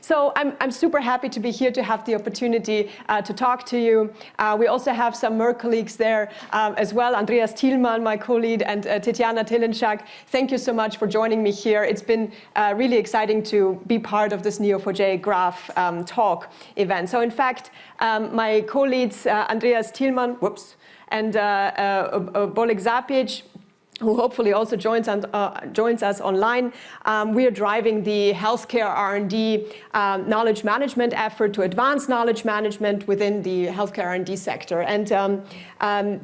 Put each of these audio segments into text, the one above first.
So I'm super happy to be here to have the opportunity to talk to you. We also have some Merck colleagues there as well, Andreas Thielmann, my co-lead, and Tetjana Tilenchak. Thank you so much for joining me here. It's been really exciting to be part of this Neo4j GraphTalk event. So in fact, my co-leads, Andreas Thielmann, and Bolek Zapic, who hopefully also joins us online. We are driving the healthcare R&D knowledge management effort to advance knowledge management within the healthcare R&D sector. And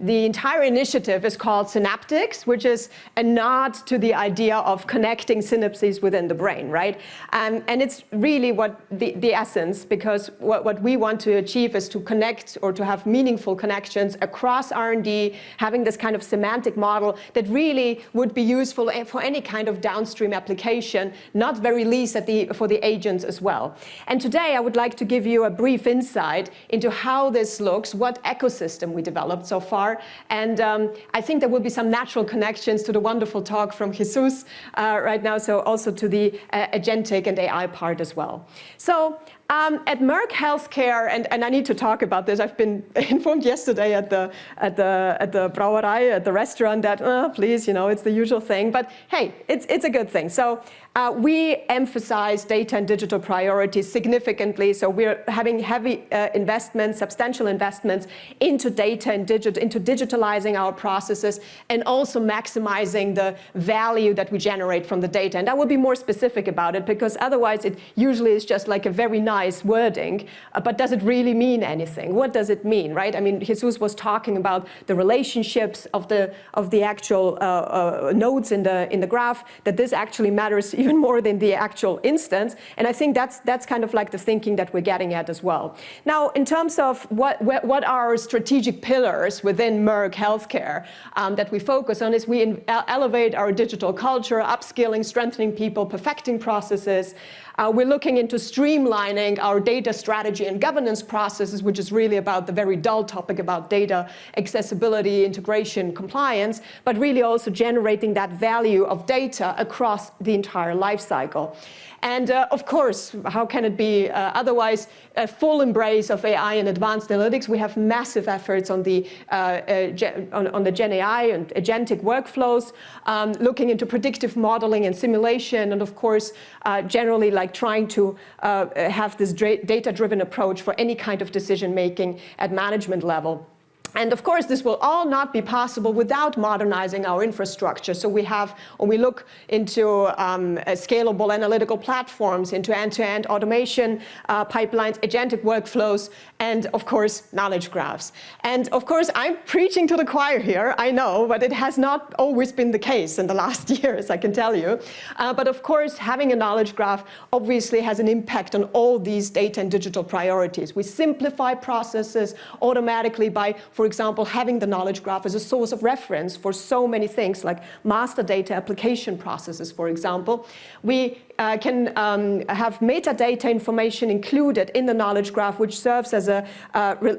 the entire initiative is called Synaptix, which is a nod to the idea of connecting synapses within the brain, right? And it's really what the essence, because what we want to achieve is to connect or to have meaningful connections across R&D, having this kind of semantic model that really would be useful for any kind of downstream application, not very least for the agents as well. And today I would like to give you a brief insight into how this looks, what ecosystem we developed so far. And I think there will be some natural connections to the wonderful talk from Jesus right now, so also to the agentic and AI part as well. So at Merck Healthcare, and I need to talk about this. I've been informed yesterday at the Brauerei, at the restaurant, that please, it's the usual thing. But hey, it's a good thing. So we emphasize data and digital priorities significantly. So we're having heavy investments, substantial investments into data and into digitalizing our processes, and also maximizing the value that we generate from the data. And I will be more specific about it, because otherwise it usually is just like a very nice wording, but does it really mean anything? What does it mean, right? I mean, Jesus was talking about the relationships of the actual nodes in the graph, that this actually matters even more than the actual instance. And I think that's kind of like the thinking that we're getting at as well. Now, in terms of what are our strategic pillars within Merck Healthcare that we focus on, is we elevate our digital culture, upskilling, strengthening people, perfecting processes. We're looking into streamlining our data strategy and governance processes, which is really about the very dull topic about data accessibility, integration, compliance, but really also generating that value of data across the entire life cycle. And of course, how can it be otherwise, a full embrace of AI and advanced analytics? We have massive efforts on the GenAI and agentic workflows, looking into predictive modeling and simulation, and of course, generally like trying to have this data-driven approach for any kind of decision-making at management level. And of course, this will all not be possible without modernizing our infrastructure. So we look into scalable analytical platforms, into end-to-end automation pipelines, agentic workflows, and of course, knowledge graphs. And of course, I'm preaching to the choir here, I know, but it has not always been the case in the last years, I can tell you. But of course, having a knowledge graph obviously has an impact on all these data and digital priorities. We simplify processes automatically by, for example, having the knowledge graph as a source of reference for so many things like master data application processes, for example. We can have metadata information included in the knowledge graph, which serves as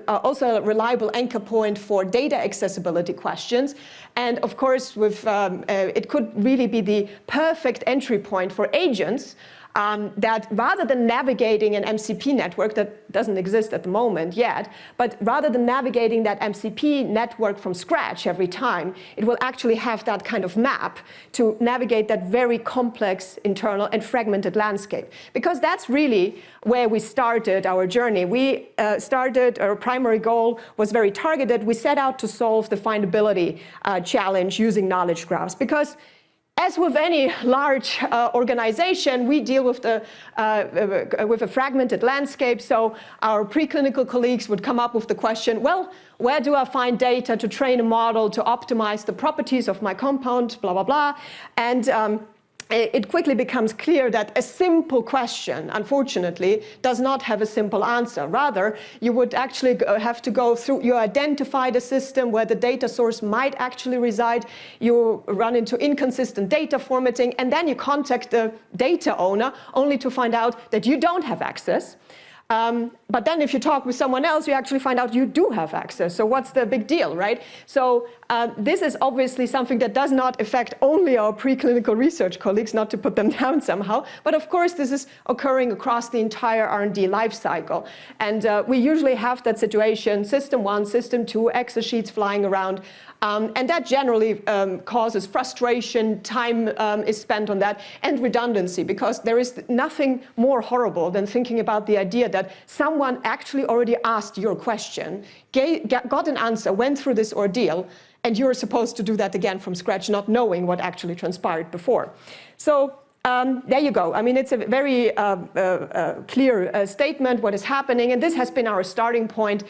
also a reliable anchor point for data accessibility questions. And of course, it could really be the perfect entry point for agents that rather than navigating an MCP network that doesn't exist at the moment yet, but rather than navigating that MCP network from scratch every time, it will actually have that kind of map to navigate that very complex internal and fragmented landscape. Because that's really where we started our journey. Our primary goal was very targeted. We set out to solve the findability challenge using knowledge graphs, because as with any large organization, we deal with a fragmented landscape. So our preclinical colleagues would come up with the question, well, where do I find data to train a model to optimize the properties of my compound, blah, blah, blah. And it quickly becomes clear that a simple question, unfortunately, does not have a simple answer. Rather, you would actually have to go through, you identify the system where the data source might actually reside, you run into inconsistent data formatting, and then you contact the data owner only to find out that you don't have access. But then if you talk with someone else, you actually find out you do have access. So what's the big deal, right? So this is obviously something that does not affect only our preclinical research colleagues, not to put them down somehow. But of course, this is occurring across the entire R&D life cycle. And we usually have that situation, system 1, system 2, Excel sheets flying around. And that generally causes frustration, time is spent on that, and redundancy, because there is nothing more horrible than thinking about the idea that someone actually already asked your question, got an answer, went through this ordeal, and you're supposed to do that again from scratch, not knowing what actually transpired before. So there you go. I mean, it's a very clear statement, what is happening, and this has been our starting point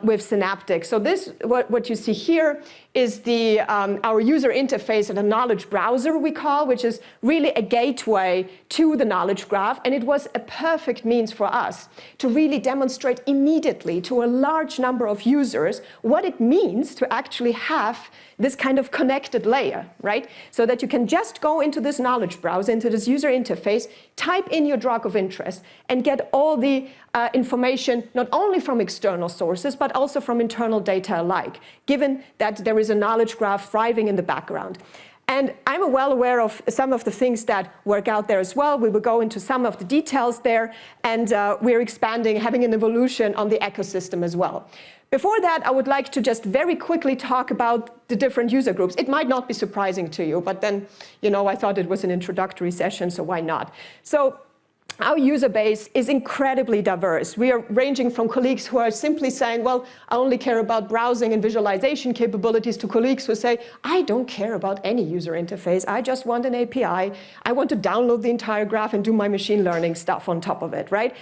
with Synaptix. So this, what you see here is our user interface and a knowledge browser, we call, which is really a gateway to the knowledge graph. And it was a perfect means for us to really demonstrate immediately to a large number of users what it means to actually have this kind of connected layer, right? So that you can just go into this knowledge browser, into this user interface, type in your drug of interest, and get all the information, not only from external sources, but also from internal data alike, given that there is a knowledge graph thriving in the background. And I'm well aware of some of the things that work out there as well. We will go into some of the details there, and we're expanding, having an evolution on the ecosystem as well. Before that, I would like to just very quickly talk about the different user groups. It might not be surprising to you, but then, you know, I thought it was an introductory session, so why not? So our user base is incredibly diverse. We are ranging from colleagues who are simply saying, well, I only care about browsing and visualization capabilities, to colleagues who say, I don't care about any user interface. I just want an API. I want to download the entire graph and do my machine learning stuff on top of it, right?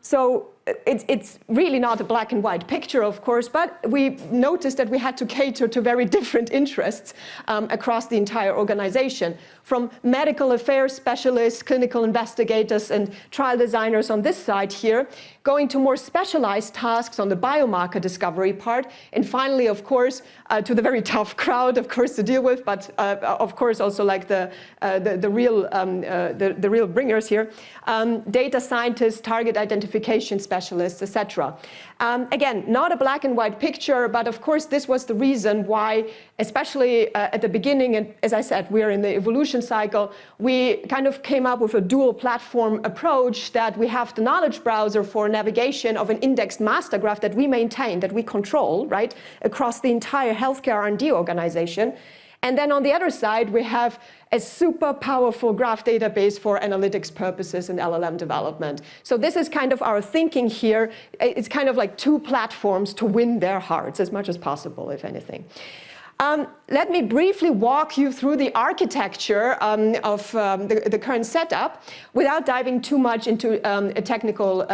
So it's really not a black and white picture, of course, but we noticed that we had to cater to very different interests across the entire organization, from medical affairs specialists, clinical investigators, and trial designers on this side here, going to more specialized tasks on the biomarker discovery part, and finally, of course, to the very tough crowd, of course, to deal with, but of course also like the real bringers here, data scientists, target identification specialists, etc. Again, not a black and white picture, but of course this was the reason why, especially at the beginning, and as I said, we are in the evolution cycle, we kind of came up with a dual platform approach, that we have the knowledge browser for navigation of an indexed master graph that we maintain, that we control, right, across the entire healthcare R&D organization. And then on the other side, we have a super powerful graph database for analytics purposes and LLM development. So this is kind of our thinking here. It's kind of like two platforms to win their hearts as much as possible, if anything. Let me briefly walk you through the architecture of the current setup without diving too much into technical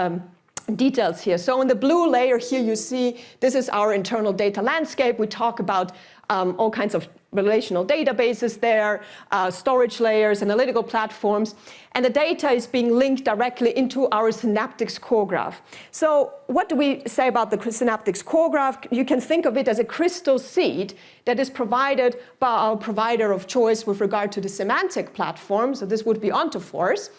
details here. So in the blue layer here, you see this is our internal data landscape. We talk about all kinds of relational databases there, storage layers, analytical platforms, and the data is being linked directly into our Synaptix core graph. So what do we say about the Synaptix core graph? You can think of it as a crystal seed that is provided by our provider of choice with regard to the semantic platform. So this would be Ontoforce.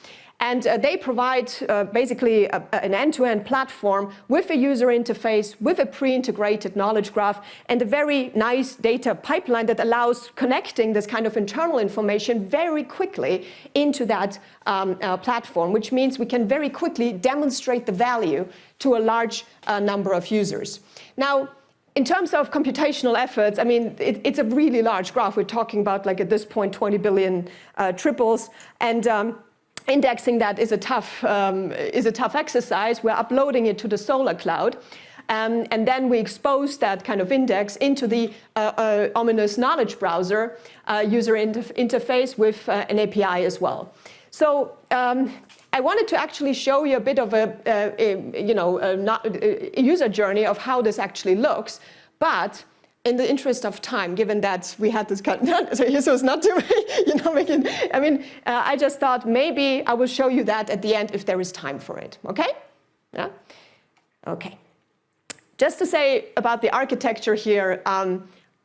And they provide basically an end-to-end platform with a user interface, with a pre-integrated knowledge graph, and a very nice data pipeline that allows connecting this kind of internal information very quickly into that platform, which means we can very quickly demonstrate the value to a large number of users. Now, in terms of computational efforts, I mean, it's a really large graph. We're talking about, like, at this point, 20 billion triples. And indexing that is a tough exercise. We're uploading it to the Solar Cloud, and then we expose that kind of index into the ominous knowledge browser user interface with an API as well. So I wanted to actually show you a bit of a user journey of how this actually looks, but in the interest of time, given that we had this kind of, so it's not to, I just thought maybe I will show you that at the end if there is time for it, okay? Yeah? Okay. Just to say about the architecture here,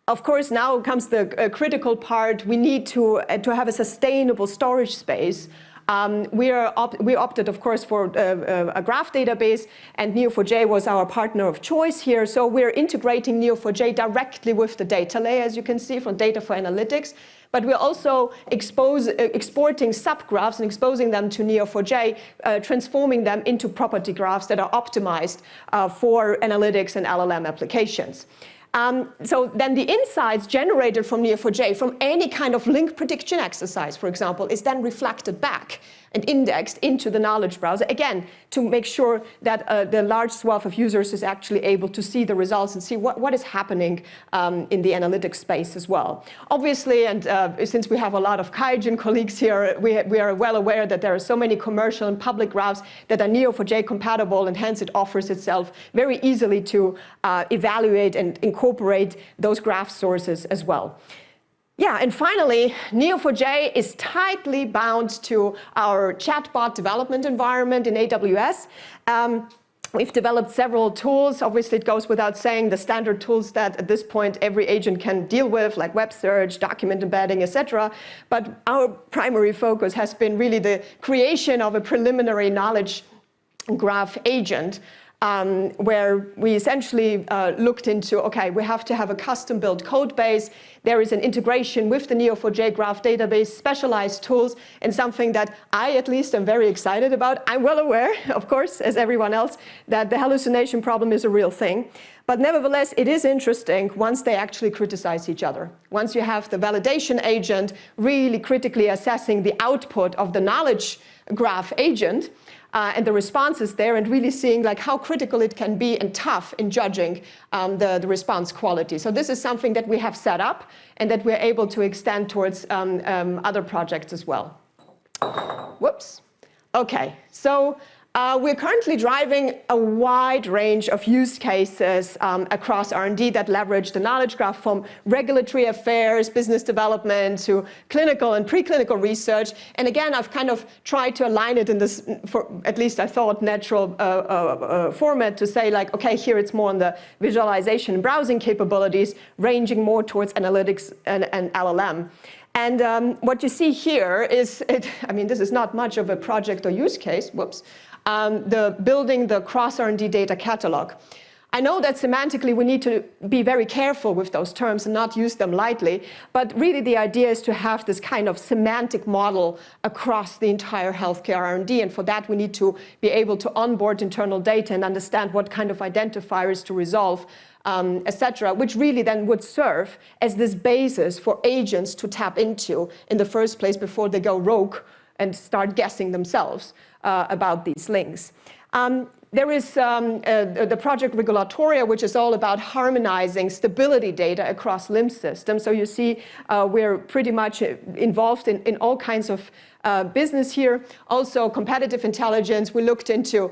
of course, now comes the critical part. We need to have a sustainable storage space We opted, of course, for a graph database, and Neo4j was our partner of choice here. So we're integrating Neo4j directly with the data layer, as you can see, from data for analytics. But we're also exporting subgraphs and exposing them to Neo4j, transforming them into property graphs that are optimized for analytics and LLM applications. So then the insights generated from Neo4j from any kind of link prediction exercise, for example, is then reflected back and indexed into the knowledge browser, again, to make sure that the large swath of users is actually able to see the results and see what is happening in the analytics space as well. Obviously, and since we have a lot of QIAGEN colleagues here, we are well aware that there are so many commercial and public graphs that are Neo4j compatible, and hence it offers itself very easily to evaluate and incorporate those graph sources as well. Yeah, and finally, Neo4j is tightly bound to our chatbot development environment in AWS. We've developed several tools. Obviously, it goes without saying the standard tools that at this point every agent can deal with, like web search, document embedding, etc. But our primary focus has been really the creation of a preliminary knowledge graph agent, where we essentially looked into, okay, we have to have a custom-built code base. There is an integration with the Neo4j graph database, specialized tools, and something that I, at least, am very excited about. I'm well aware, of course, as everyone else, that the hallucination problem is a real thing. But nevertheless, it is interesting once they actually criticize each other. Once you have the validation agent really critically assessing the output of the knowledge graph agent, and the responses there, and really seeing like how critical it can be and tough in judging the response quality. So this is something that we have set up and that we're able to extend towards other projects as well. Whoops. Okay, so we're currently driving a wide range of use cases across R&D that leverage the knowledge graph, from regulatory affairs, business development, to clinical and preclinical research. And again, I've kind of tried to align it in this, for at least I thought, natural format to say, like, okay, here it's more on the visualization and browsing capabilities, ranging more towards analytics and LLM. And what you see here is, this is not much of a project or use case, whoops, building the cross-R&D data catalog. I know that semantically we need to be very careful with those terms and not use them lightly, but really the idea is to have this kind of semantic model across the entire healthcare R&D, and for that we need to be able to onboard internal data and understand what kind of identifiers to resolve, etc., which really then would serve as this basis for agents to tap into in the first place before they go rogue and start guessing themselves about these links. There is the project Regulatoria, which is all about harmonizing stability data across LIMS systems. So you see we're pretty much involved in all kinds of business here. Also competitive intelligence, we looked into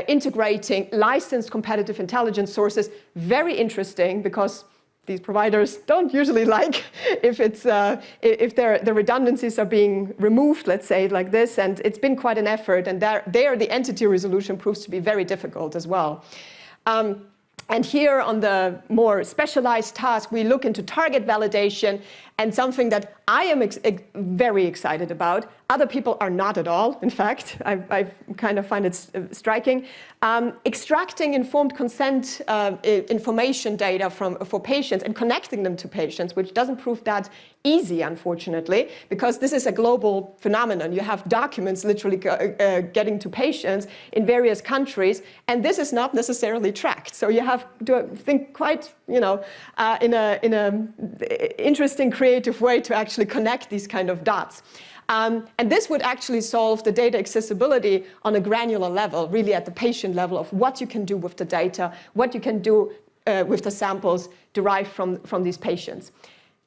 integrating licensed competitive intelligence sources. Very interesting, because these providers don't usually like if the redundancies are being removed, let's say it like this, and it's been quite an effort, and there the entity resolution proves to be very difficult as well. And here on the more specialized task, we look into target validation, and something that I am very excited about. Other people are not at all, in fact. I kind of find it striking. Extracting informed consent information data for patients and connecting them to patients, which doesn't prove that easy, unfortunately, because this is a global phenomenon. You have documents literally getting to patients in various countries, and this is not necessarily tracked. So you have to think quite, in a interesting, creative way to actually connect these kind of dots. And this would actually solve the data accessibility on a granular level, really at the patient level, of what you can do with the data, what you can do with the samples derived from these patients.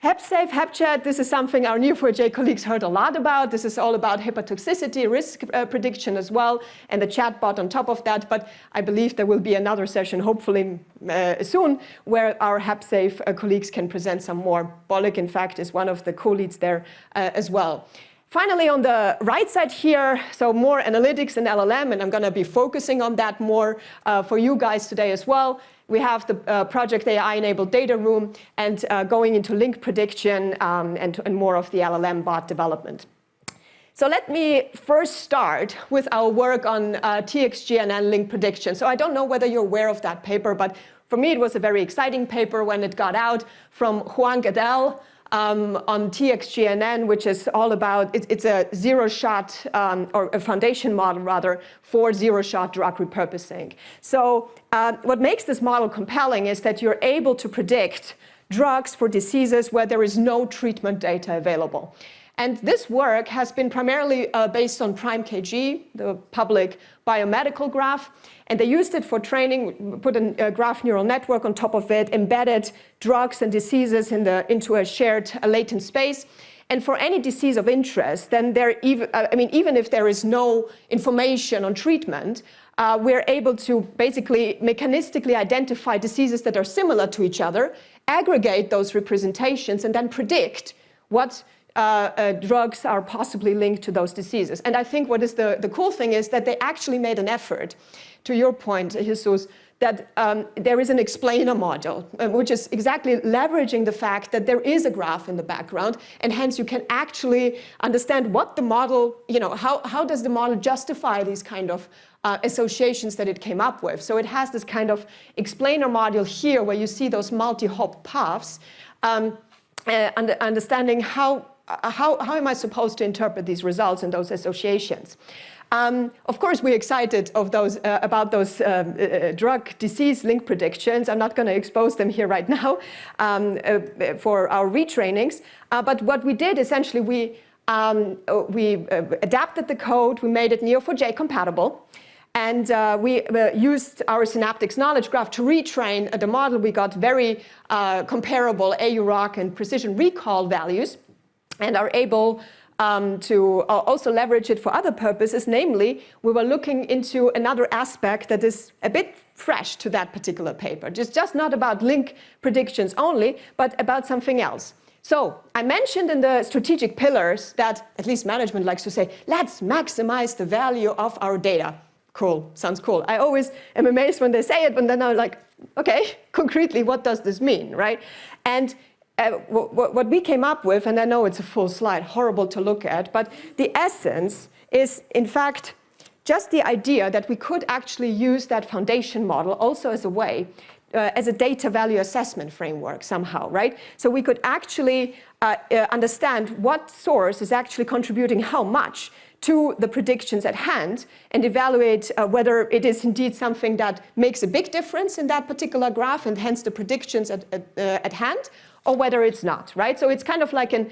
HepSafe, HepChat, this is something our Neo4j colleagues heard a lot about. This is all about hepatotoxicity risk prediction as well, and the chatbot on top of that. But I believe there will be another session, hopefully soon, where our HepSafe colleagues can present some more. Bolek, in fact, is one of the co-leads there as well. Finally, on the right side here, so more analytics and LLM, and I'm going to be focusing on that more for you guys today as well. We have the Project AI-enabled data room, and going into link prediction and more of the LLM bot development. So let me first start with our work on TXGNN link prediction. So I don't know whether you're aware of that paper, but for me it was a very exciting paper when it got out from Huang et al. On TXGNN, which is all about, it's a zero-shot, or a foundation model rather, for zero-shot drug repurposing. So what makes this model compelling is that you're able to predict drugs for diseases where there is no treatment data available. And this work has been primarily based on PRIME-KG, the public biomedical graph. And they used it for training, put a graph neural network on top of it, embedded drugs and diseases into a shared latent space. And for any disease of interest, then even if there is no information on treatment, we're able to basically mechanistically identify diseases that are similar to each other, aggregate those representations, and then predict what drugs are possibly linked to those diseases. And I think what is the cool thing is that they actually made an effort, to your point, Jesus, that there is an explainer module, which is exactly leveraging the fact that there is a graph in the background, and hence you can actually understand what the model, how does the model justify these kind of associations that it came up with. So it has this kind of explainer module here where you see those multi-hop paths, understanding how am I supposed to interpret these results and those associations? Of course, we're excited about those drug disease link predictions. I'm not going to expose them here right now for our retrainings. But what we did essentially, we adapted the code, we made it Neo4j compatible. And we used our Synaptix knowledge graph to retrain the model. We got very comparable AUROC and precision recall values, and are able to also leverage it for other purposes. Namely, we were looking into another aspect that is a bit fresh to that particular paper. Just not about link predictions only, but about something else. So I mentioned in the strategic pillars that, at least management likes to say, let's maximize the value of our data. Cool, sounds cool. I always am amazed when they say it, but then I'm like, okay, concretely, what does this mean, right? And what we came up with, and I know it's a full slide, horrible to look at, but the essence is, in fact, just the idea that we could actually use that foundation model also as a way, as a data value assessment framework somehow, right? So we could actually understand what source is actually contributing how much to the predictions at hand, and evaluate whether it is indeed something that makes a big difference in that particular graph, and hence the predictions at hand, or whether it's not, right? So it's kind of like a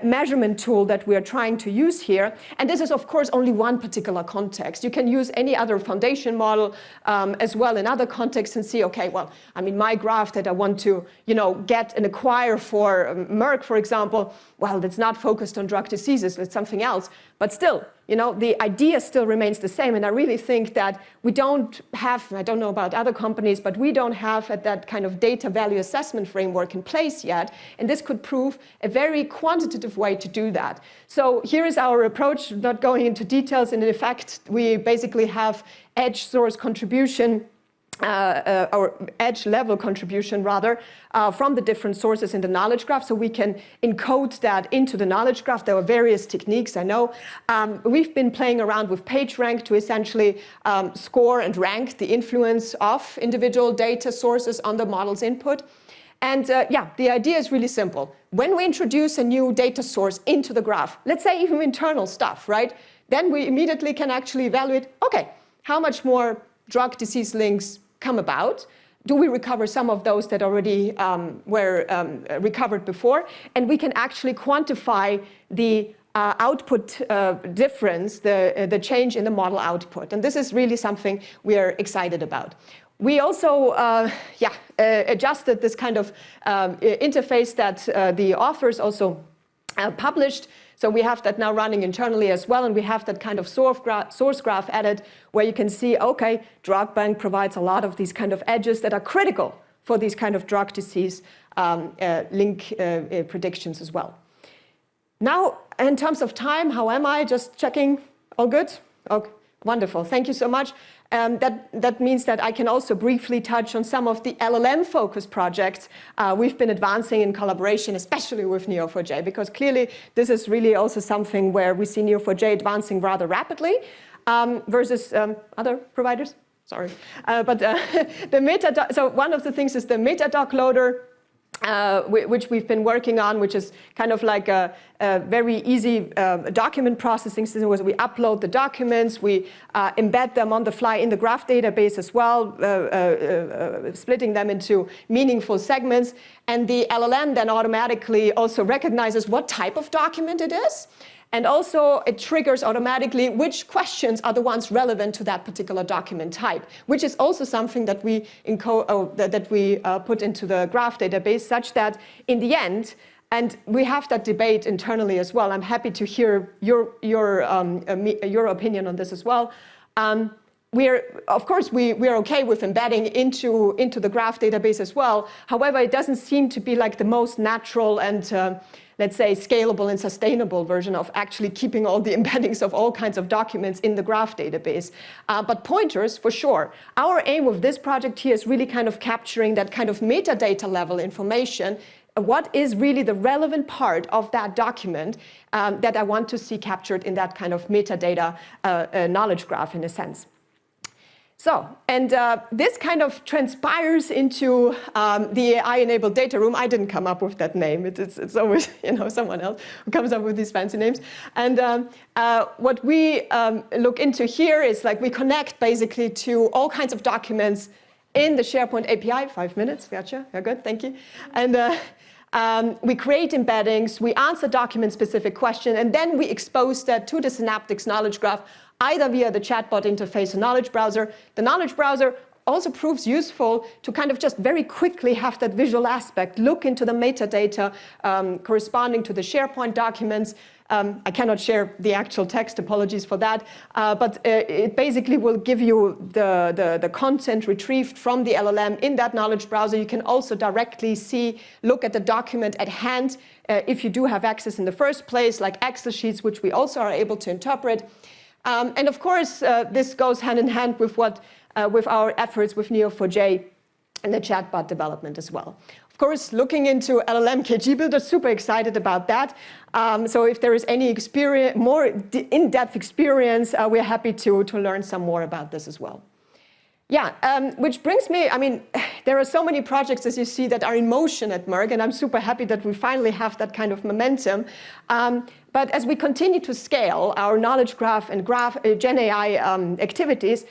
measurement tool that we're trying to use here. And this is, of course, only one particular context. You can use any other foundation model as well in other contexts and see, okay, well, I mean, my graph that I want to, get and acquire for Merck, for example, well, it's not focused on drug diseases, it's something else. But still, the idea still remains the same. And I really think that we don't have, I don't know about other companies, but we don't have that kind of data value assessment framework in place yet. And this could prove a very quantitative way to do that. So here is our approach, not going into details. In effect, we basically have edge source contribution, our edge level contribution rather, from the different sources in the knowledge graph, so we can encode that into the knowledge graph. There are various techniques, I know. We've been playing around with PageRank to essentially score and rank the influence of individual data sources on the model's input. And the idea is really simple. When we introduce a new data source into the graph, let's say even internal stuff, right? Then we immediately can actually evaluate, okay, how much more drug disease links come about? Do we recover some of those that already were recovered before? And we can actually quantify the output difference, the change in the model output. And this is really something we are excited about. We also adjusted this kind of interface that the authors also published. So we have that now running internally as well, and we have that kind of source graph added where you can see, okay, drug bank provides a lot of these kind of edges that are critical for these kind of drug disease link predictions as well. Now, in terms of time, how am I? Just checking, all good? Okay. Wonderful, thank you so much. That means that I can also briefly touch on some of the LLM-focused projects we've been advancing in collaboration, especially with Neo4j, because clearly this is really also something where we see Neo4j advancing rather rapidly versus other providers. Sorry, but the meta. So one of the things is the MetaDoc loader, which we've been working on, which is kind of like a very easy document processing system where we upload the documents, we embed them on the fly in the graph database as well, splitting them into meaningful segments. And the LLM then automatically also recognizes what type of document it is. And also it triggers automatically which questions are the ones relevant to that particular document type, which is also something that we put into the graph database, such that in the end, and we have that debate internally as well. I'm happy to hear your opinion on this as well. Of course, we're okay with embedding into the graph database as well. However, it doesn't seem to be like the most natural and let's say, scalable and sustainable version of actually keeping all the embeddings of all kinds of documents in the graph database. But pointers, for sure. Our aim with this project here is really kind of capturing that kind of metadata level information. What is really the relevant part of that document that I want to see captured in that kind of metadata knowledge graph, in a sense. So, and this kind of transpires into the AI-enabled data room. I didn't come up with that name. It's always someone else who comes up with these fancy names. And what we look into here is like we connect basically to all kinds of documents in the SharePoint API. 5 minutes, gotcha. Yeah, good, thank you. And we create embeddings, we answer document-specific questions, and then we expose that to the Synaptix knowledge graph, either via the chatbot interface or knowledge browser. The knowledge browser also proves useful to kind of just very quickly have that visual aspect, look into the metadata corresponding to the SharePoint documents. I cannot share the actual text, apologies for that, but it basically will give you the content retrieved from the LLM in that knowledge browser. You can also directly look at the document at hand if you do have access in the first place, like Excel sheets, which we also are able to interpret. And of course, this goes hand in hand with with our efforts with Neo4j and the chatbot development as well. Of course, looking into LLM KG Builder, super excited about that. So if there is any more in-depth experience, we're happy to learn some more about this as well. Yeah, which brings me, I mean, there are so many projects, as you see, that are in motion at Merck, and I'm super happy that we finally have that kind of momentum. But as we continue to scale our knowledge graph and GenAI activities,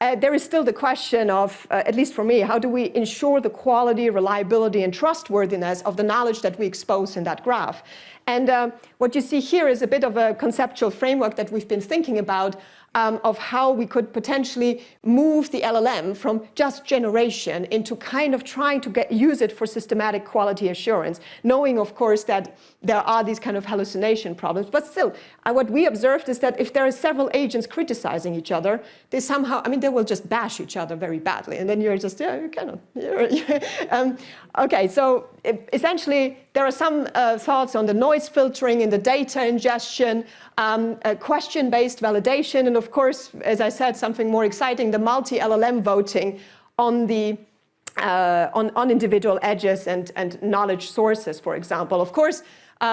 there is still the question of, at least for me, how do we ensure the quality, reliability, and trustworthiness of the knowledge that we expose in that graph? And what you see here is a bit of a conceptual framework that we've been thinking about of how we could potentially move the LLM from just generation into kind of trying to use it for systematic quality assurance, knowing, of course, that there are these kind of hallucination problems. But still, what we observed is that if there are several agents criticizing each other, they somehow, I mean, they will just bash each other very badly. And then you're just, yeah, you cannot. Okay, so essentially, there are some thoughts on the noise filtering in the data ingestion, question-based validation, and of course, as I said, something more exciting, the multi-LLM voting on the on individual edges and knowledge sources, for example. Of course,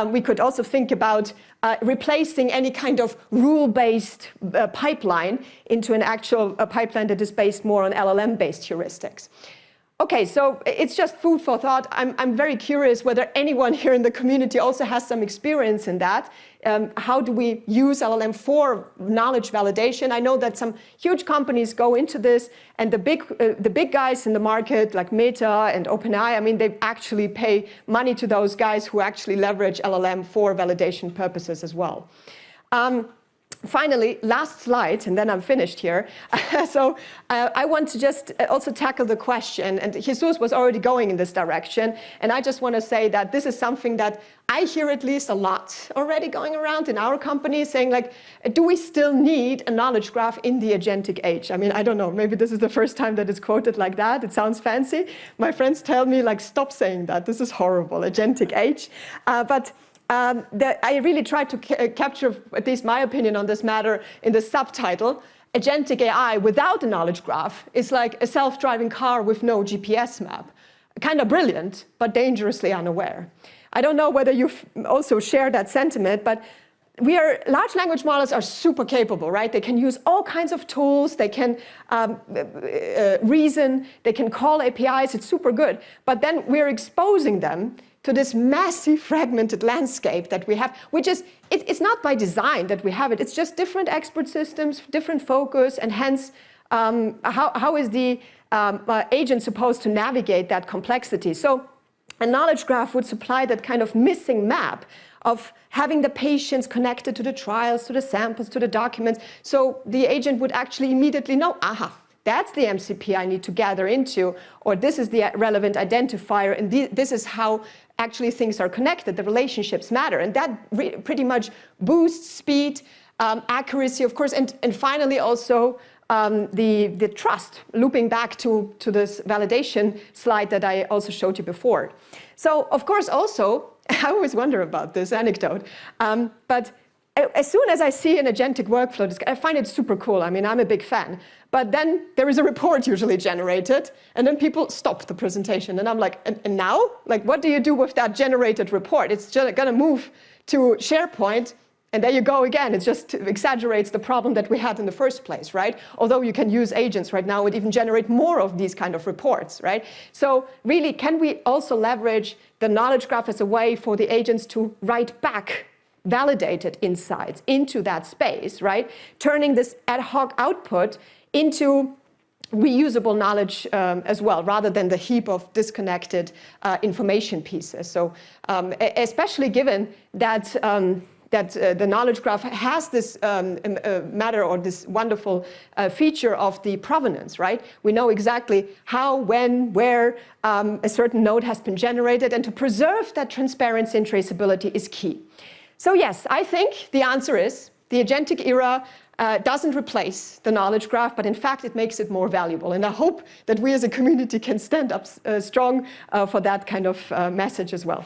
we could also think about replacing any kind of rule-based pipeline into an actual pipeline that is based more on LLM-based heuristics. Okay, so it's just food for thought. I'm very curious whether anyone here in the community also has some experience in that. How do we use LLM for knowledge validation? I know that some huge companies go into this, and the big guys in the market, like Meta and OpenAI, I mean, they actually pay money to those guys who actually leverage LLM for validation purposes as well. Finally, last slide, and then I'm finished here. So I want to just also tackle the question, and Jesus was already going in this direction, and I just want to say that this is something that I hear at least a lot already going around in our company, saying like, do we still need a knowledge graph in the agentic age? I mean, I don't know, maybe this is the first time that it's quoted like that. It sounds fancy. My friends tell me, like, stop saying that. This is horrible, agentic age. I really tried to capture at least my opinion on this matter in the subtitle. agentic AI without a knowledge graph is like a self-driving car with no GPS map. Kind of brilliant, but dangerously unaware. I don't know whether you've also shared that sentiment, but large language models are super capable, right? They can use all kinds of tools, they can reason, they can call APIs, it's super good. But then we're exposing them to this massive fragmented landscape that we have, which is, it's not by design that we have it, it's just different expert systems, different focus, and hence, how is the agent supposed to navigate that complexity? So a knowledge graph would supply that kind of missing map of having the patients connected to the trials, to the samples, to the documents. So the agent would actually immediately know, aha, that's the MCP I need to gather into, or this is the relevant identifier, and this is how actually things are connected, the relationships matter. And that pretty much boosts speed, accuracy, of course, and finally also the trust, looping back to this validation slide that I also showed you before. So, of course, also, I always wonder about this anecdote, but as soon as I see an agentic workflow, I find it super cool. I mean, I'm a big fan. But then there is a report usually generated, and then people stop the presentation. And I'm like, and now? Like, what do you do with that generated report? It's just going to move to SharePoint, and there you go again. It just exaggerates the problem that we had in the first place, right? Although you can use agents right now, it even generate more of these kind of reports, right? So really, can we also leverage the knowledge graph as a way for the agents to write back validated insights into that space, right? Turning this ad hoc output into reusable knowledge as well, rather than the heap of disconnected information pieces. So especially given that the knowledge graph has this matter or this wonderful feature of the provenance, right? We know exactly how, when, where a certain node has been generated, and to preserve that transparency and traceability is key. So yes, I think the answer is the agentic era doesn't replace the knowledge graph, but in fact it makes it more valuable. And I hope that we as a community can stand up strong for that kind of message as well.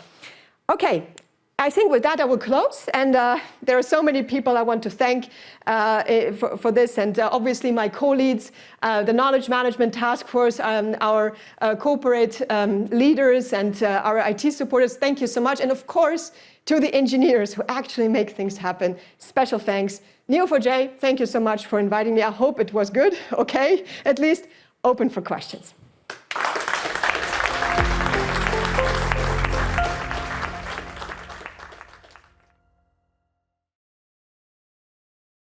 Okay. I think with that I will close, and there are so many people I want to thank for this, and obviously my co-leads, the Knowledge Management Task Force, our corporate leaders, and our IT supporters. Thank you so much, and of course to the engineers who actually make things happen. Special thanks. Neo4j, thank you so much for inviting me. I hope it was good, okay? At least open for questions.